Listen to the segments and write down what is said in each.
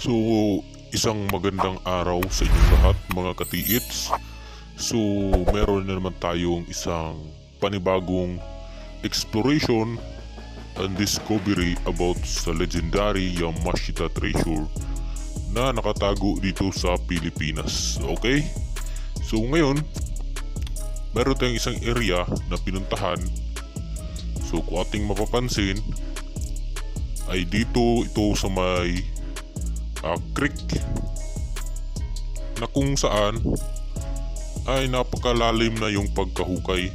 So, isang magandang araw sa inyong lahat mga katiits. So, meron na naman tayong isang panibagong exploration and discovery about sa legendary Yamashita treasure na nakatago dito sa Pilipinas. Okay? So, ngayon, meron tayong isang area na pinuntahan. So, kung ating mapapansin, ay dito ito sa may creek na kung saan ay napakalalim na yung pagkahukay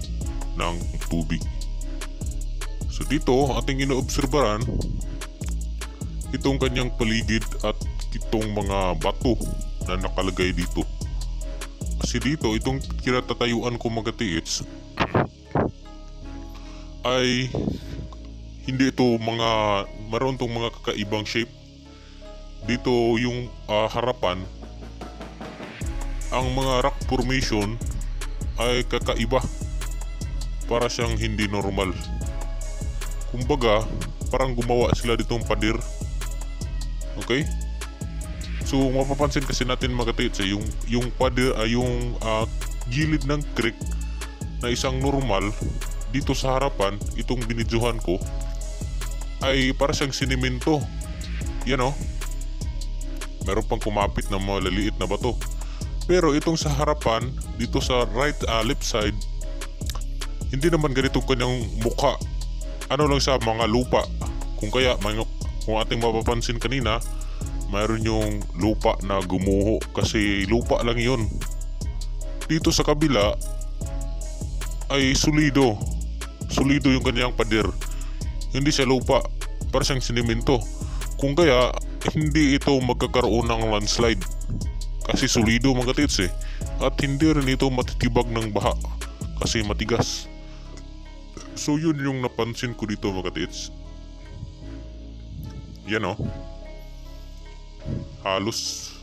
ng tubig. So dito ating inoobserbahan itong kanyang paligid at itong mga bato na nakalagay dito. Kasi dito itong kinatatayuan ko mga katiits ay hindi ito maroon tong mga kakaibang shape. Dito yung harapan, ang mga rock formation ay kakaiba, para siyang hindi normal. Kumbaga parang gumawa sila ditong pader. Okay, so mapapansin kasi natin mga katiits yung pader ay yung gilid ng creek na isang normal. Dito sa harapan itong binidyohan ko ay para siyang sinimento. Yan o, meron pang kumapit na maliliit na bato. Pero itong sa harapan, dito sa left side, hindi naman ganito kanyang mukha. Ano lang sa mga lupa. Kung ating mapapansin kanina, mayroon yung lupa na gumuho kasi lupa lang yun. Dito sa kabila ay solido yung kanyang pader. Hindi siya lupa, para siyang sinimento. Kung kaya hindi ito magkakaroon ng landslide kasi solido mga katiits at hindi rin ito matitibag ng baha kasi matigas. So yun yung napansin ko dito mga katiits. Yan o, halos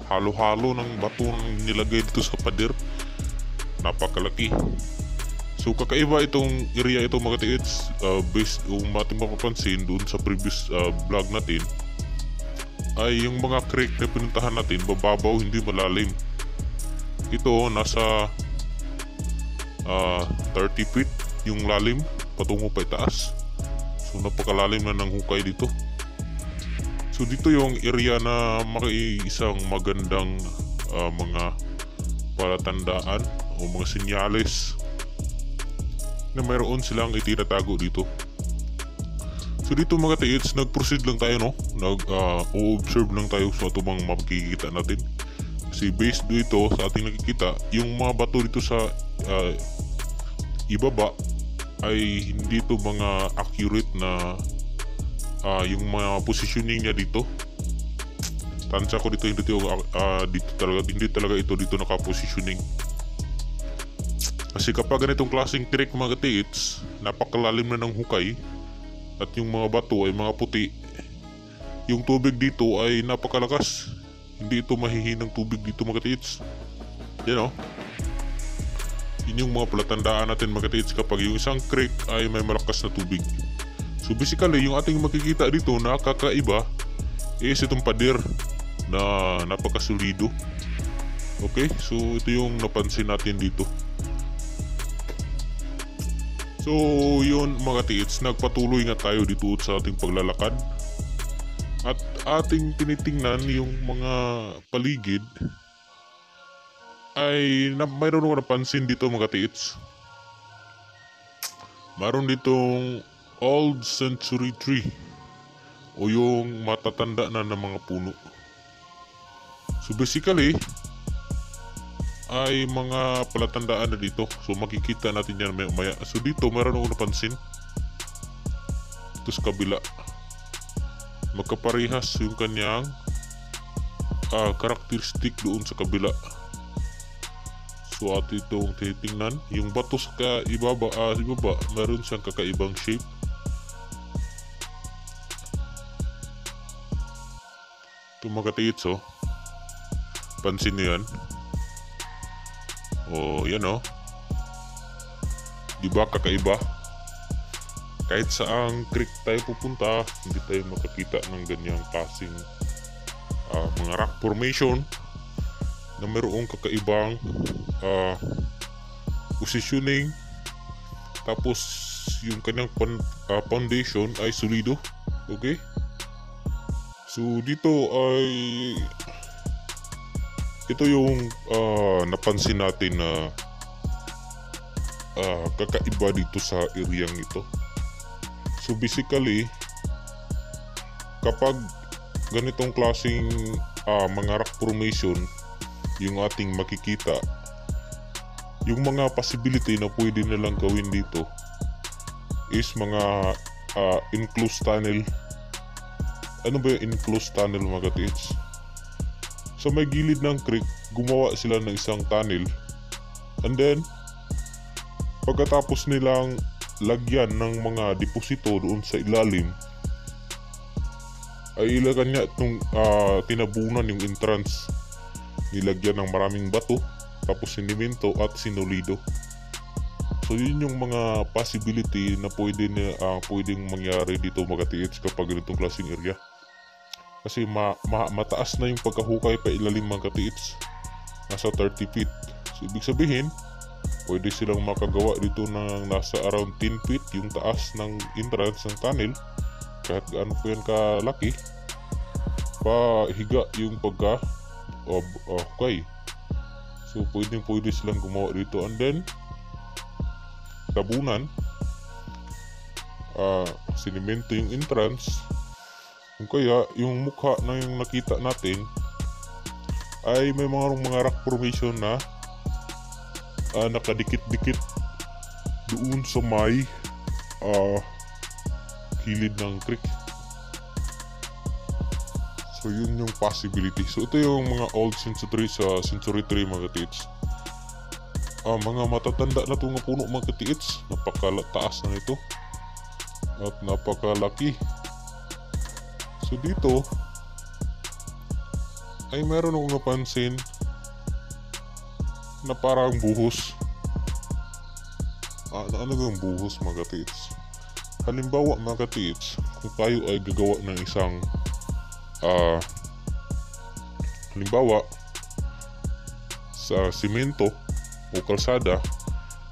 halo-halo ng bato nilagay dito sa pader. Napakalaki. So kakaiba itong area ito mga katiits, based kung ating mapapansin doon sa previous vlog natin ay yung mga creek na pinuntahan natin bababaw, hindi malalim. Ito nasa 30 feet yung lalim patungo pa itaas. So napakalalim na ng hukay dito. So dito yung area na isang magandang mga palatandaan o mga senyales na mayroon silang itinatago dito. So dito mga katiits, nag-proceed lang tayo, no? Nag-observe lang tayo sa ito mga makikita natin. Kasi based dito sa ating nakikita, yung mga bato dito sa ibaba ay hindi ito mga accurate na yung mga positioning niya dito. Tansya ko dito hindi talaga ito dito naka-positioning. Kasi kapag ganitong klaseng creek mga katiits, napakalalim na ng hukay at yung mga bato ay mga puti, yung tubig dito ay napakalakas. Hindi ito mahihinang tubig dito mga katiits. Yan o, yun yung mga palatandaan natin mga katiits kapag yung isang creek ay may malakas na tubig. So basically yung ating makikita dito na kakaiba is itong pader na napakasulido. Okay, so ito yung napansin natin dito. So yun mga katiits, nagpatuloy nga tayo dito sa ating paglalakad at ating tinitingnan yung mga paligid ay mayroon ko napansin dito mga katiits. Mayroon ditong old century tree o yung matatanda na ng mga puno. So basically ay mga palatandaan na dito. So makikita natin yan maya. So dito meron akong napansin dito sa kabila, magkaparehas yung kanyang karakteristik doon sa kabila. So at itong titingnan yung bato sa ibaba, meron siyang kakaibang shape. Ito mga katiits, pansin nyo yan. Yan o, diba kakaiba? kahit saang creek tayo pupunta, hindi tayo makakita ng ganyang klaseng mga rock formation na mayroong kakaibang positioning, tapos yung kanyang foundation ay solido. Okay, so dito ay ito yung napansin natin na kakaiba dito sa area ito. So basically, kapag ganitong klaseng mga rock formation yung ating makikita, yung mga possibility na pwede nilang gawin dito is mga enclosed tunnel. Ano ba yung enclosed tunnel, mga katiits? Sa may gilid ng creek, gumawa sila ng isang tunnel, and then pagkatapos nilang lagyan ng mga deposito doon sa ilalim, ay ilagan niya itong tinabunan yung entrance, nilagyan ng maraming bato, tapos sinimento at sinulido. So yun yung mga possibility na pwedeng mangyari dito, mga katiits, kapag ganitong klaseng area. Kasi mataas na yung pagkahukay pa ilalim, mga katiits, nasa 30 feet. So ibig sabihin, pwede silang makagawa dito ng nasa around 10 feet yung taas ng entrance ng tunnel, kahit gaano po yan kalaki, pahiga yung hukay. So pwede silang gumawa dito, and then tabunan, sinimento yung entrance, kung kaya yung mukha na yung nakita natin ay may mga rock formation na nakadikit-dikit doon sa may gilid ng creek. So yun yung possibility. So ito yung mga old century sa century 3, mga katiits. Mga matatanda na itong puno, mga katiits. Napakataas na ito at napakalaki. So dito ay meron akong napansin na parang buhos. Ano yung buhos, mga katiits? Halimbawa, mga katiits, kung tayo ay gagawa ng isang halimbawa sa simento o kalsada,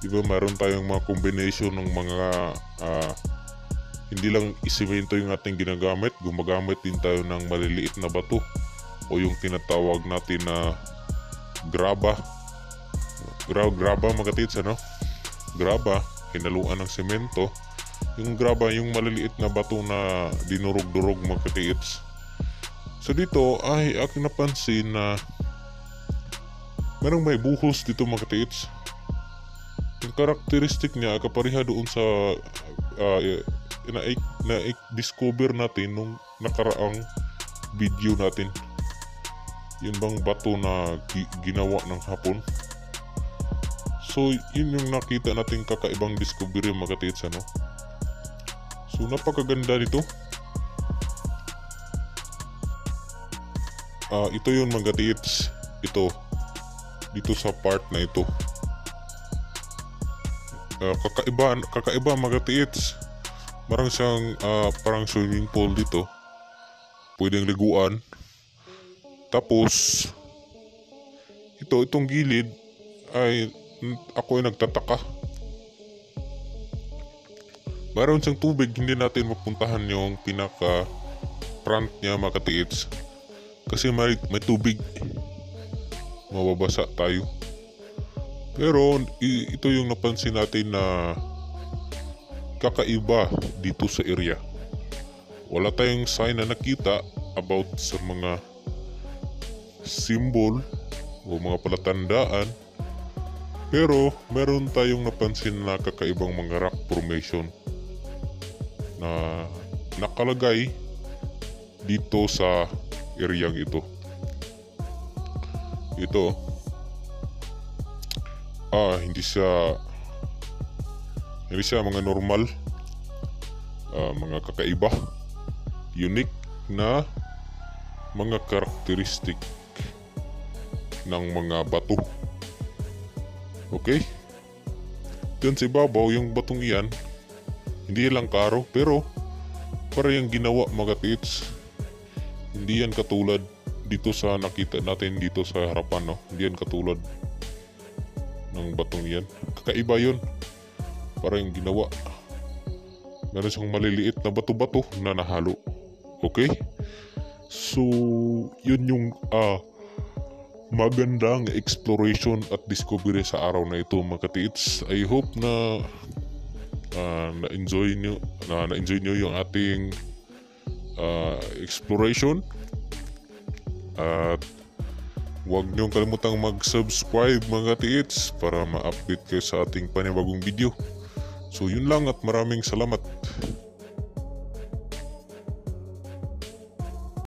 diba meron tayong mga combination ng mga hindi lang isimento yung ating ginagamit, gumagamit din tayo ng maliliit na bato o yung tinatawag natin na graba, mga katiits, ano? Graba, hinaluan ng semento. Yung graba, yung maliliit na bato na dinurog-durog, mga katiits. So dito ay aking napansin na merong may buhos dito, mga katiits. Yung karakteristik niya kapareha doon sa na-discover natin nung nakaraang video natin. Yun bang bato na ginawa ng Hapon. So yun yung nakita natin kakaibang discovery, mga katiits, ano? So napakaganda nito. Ito yun, mga katiits. Ito dito sa part na ito, kakaiba, mga katiits. Marang siyang parang swimming pool dito, pwedeng liguan. Tapos itong gilid ay ako ay nagtataka, mayroon siyang tubig. Hindi natin mapuntahan yung pinaka front niya, mga katiits, kasi may tubig, mababasa tayo. Pero ito yung napansin natin na kakaiba dito sa area. Wala tayong sign na nakita about sa mga symbol o mga palatandaan, pero meron tayong napansin na kakaibang mga rock formation na nakalagay dito sa area ito. Hindi siya mga normal, mga kakaiba, unique na mga karakteristik ng mga bato. Okay? Dun sa ibabaw, yung batong iyan, Hindi lang karo, pero para yung ginawa mga tits, hindi yan katulad dito sa nakita natin dito sa harapan, no? Hindi yan katulad ng batong yan. Kakaiba yun. Para yung ginawa. Meron siyang maliliit na bato-bato na nahalo. Okay? So, yun yung magandang exploration at discovery sa araw na ito mga tits. I hope na na-enjoy nyo yung ating exploration. At huwag nyo kalimutang mag-subscribe mga tits para ma-update kayo sa ating panibagong video. So yun lang at maraming salamat.